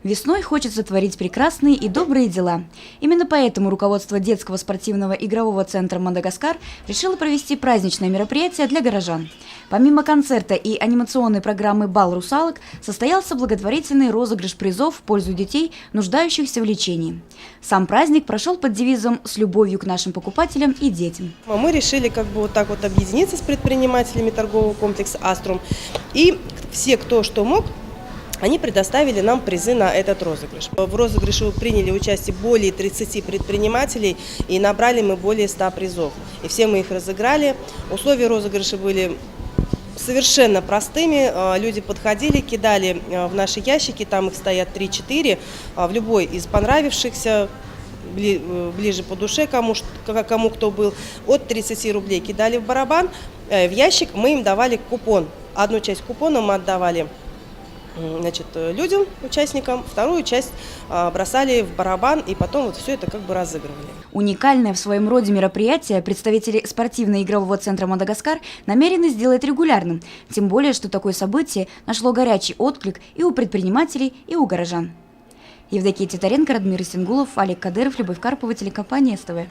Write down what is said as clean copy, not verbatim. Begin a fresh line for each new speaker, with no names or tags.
Весной хочется творить прекрасные и добрые дела. Именно поэтому руководство детского спортивного игрового центра «Мадагаскар» решило провести праздничное мероприятие для горожан. Помимо концерта и анимационной программы «Бал русалок» состоялся благотворительный розыгрыш призов в пользу детей, нуждающихся в лечении. Сам праздник прошел под девизом «С любовью к нашим покупателям и детям».
Мы решили вот так вот объединиться с предпринимателями торгового комплекса «Аструм». И все, кто что мог, они предоставили нам призы на этот розыгрыш. В розыгрыше приняли участие более 30 предпринимателей и набрали мы более 100 призов. И все мы их разыграли. Условия розыгрыша были совершенно простыми. Люди подходили, кидали в наши ящики, там их стоят 3-4, в любой из понравившихся, ближе по душе, кому кто был, от 30 рублей кидали в барабан. В ящик мы им давали купон. Одну часть купона мы отдавали людям, участникам, вторую часть бросали в барабан, и потом вот все это как бы разыгрывали.
Уникальное в своем роде мероприятие представители спортивно-игрового центра «Мадагаскар» намерены сделать регулярным, тем более, что такое событие нашло горячий отклик и у предпринимателей, и у горожан. Евдокия Титаренко, Радмир Исенгулов, Олег Кадыров, Любовь Карпова, телекомпания СТВ.